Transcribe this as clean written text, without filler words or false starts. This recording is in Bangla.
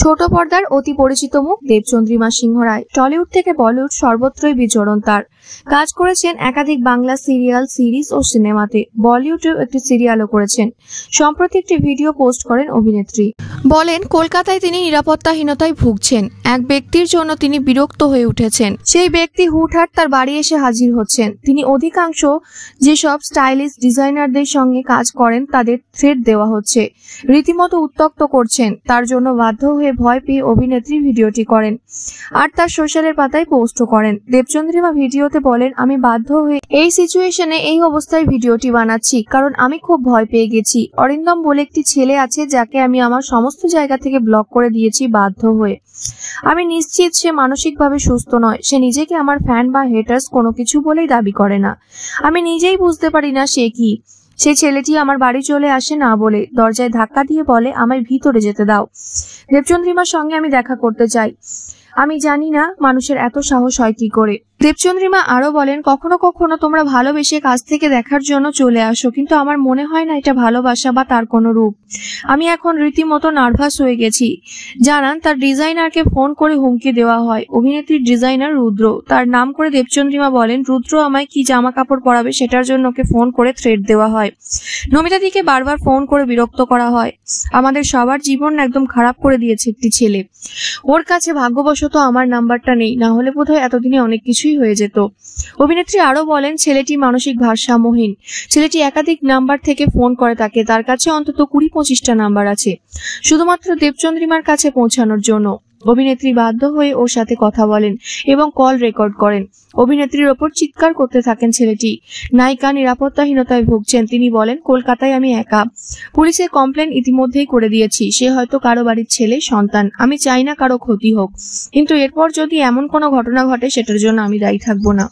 ছোট পর্দার অতি পরিচিত মুখ দেবচন্দ্রিমা সিংহ রায়। টলিউড থেকে বলিউড সর্বত্রই বিচরণ তার। কাজ করেছেন একাধিক বাংলা সিরিয়াল, সিরিজ ও সিনেমাতে। বলিউডেও একটি সিরিয়ালও করেছেন। সম্প্রতি একটি ভিডিও পোস্ট করেন অভিনেত্রী। বলেন, কলকাতায় তিনি নিরাপত্তাহীনতায় ভুগছেন। এক ব্যক্তির জন্য তিনি বিরক্ত হয়ে উঠেছেন। সেই ব্যক্তি হুটহাট তার বাড়ি এসে হাজির হচ্ছেন। তিনি অধিকাংশ যেসব স্টাইলিশ ডিজাইনারদের সঙ্গে কাজ করেন তাদের থ্রেট দেওয়া হচ্ছে, রীতিমতো উত্ত্যক্ত করছেন। তার জন্য বাধ্য হয়ে ভয় পেয়ে অভিনেত্রী ভিডিওটি করেন আর তার সোশ্যালের পাতায় পোস্টও করেন। দেবচন্দ্রিমা ভিডিওতে বলেন, আমি বাধ্য হয়ে এই সিচুয়েশনে এই অবস্থায় ভিডিওটি বানাচ্ছি, কারণ আমি খুব ভয় পেয়ে গেছি। অরিন্দম বলে একটি ছেলে আছে যাকে আমি আমার সমস্ত জায়গা থেকে ব্লক করে দিয়েছি বাধ্য হয়ে। আমি নিশ্চিত সে মানসিকভাবে সুস্থ নয়। সে নিজেকে আমার ফ্যান বা হেটার্স কোনো কিছু বলেই দাবি করে না। আমি নিজেই বুঝতে পারি না সে কি। সেই ছেলেটি আমার বাড়ি চলে আসে না বলে দরজায় ধাক্কা দিয়ে বলে, আমায় ভিতরে যেতে দাও। দেবচন্দ্রিমার সঙ্গে আমি দেখা করতে চাই। আমি জানি না মানুষের এত সাহস হয় কি করে। দেবচন্দ্রিমা আরো বলেন, কখনো কখনো তোমরা ভালোবেসে কাছ থেকে দেখার জন্য চলে আসো, কিন্তু আমার মনে হয় না এটা ভালোবাসা বা তার কোনো রূপ। আমি এখন রীতিমতো নার্ভাস হয়ে গেছি। জানান, তার ডিজাইনারকে ফোন করে হুমকি দেওয়া হয়। অভিনেত্রীর ডিজাইনার রুদ্র। তার নাম করে দেবচন্দ্রিমা বলেন, রুদ্র আমায় কি জামা কাপড় পরাবে সেটার জন্য ওকে ফোন করে থ্রেট দেওয়া হয়। নমিতাদিকে বারবার ফোন করে বিরক্ত করা হয়। আমাদের সবার জীবন একদম খারাপ করে দিয়েছে একটি ছেলে। ওর কাছে ভাগ্যবশত আমার নাম্বারটা নেই, না হলে বোধহয় এতদিনে অনেক কিছুই হয়ে যেত। অভিনেত্রী আরো বলেন, ছেলেটি মানসিক ভারসাম্যহীন। ছেলেটি একাধিক নাম্বার থেকে ফোন করে তাকে। তার কাছে অন্তত 20-25টা নাম্বার আছে, শুধুমাত্র দেবচন্দ্রিমার কাছে পৌঁছানোর জন্য। অভিনেত্রী বাধ্য হয়ে ওর সাথে কথা বলেন এবং কল রেকর্ড করেন। অভিনেত্রীর ওপর চিৎকার করতে থাকেন ছেলেটি। নায়িকা নিরাপত্তাহীনতায় ভুগছেন। তিনি বলেন, কলকাতায় আমি একা। পুলিশে কমপ্লেন ইতিমধ্যেই করে দিয়েছি। সে হয়তো কারো বাড়ির ছেলে, সন্তান। আমি চাই না কারো ক্ষতি হোক, কিন্তু এরপর যদি এমন কোনো ঘটনা ঘটে সেটার জন্য আমি দায়ী থাকবো না।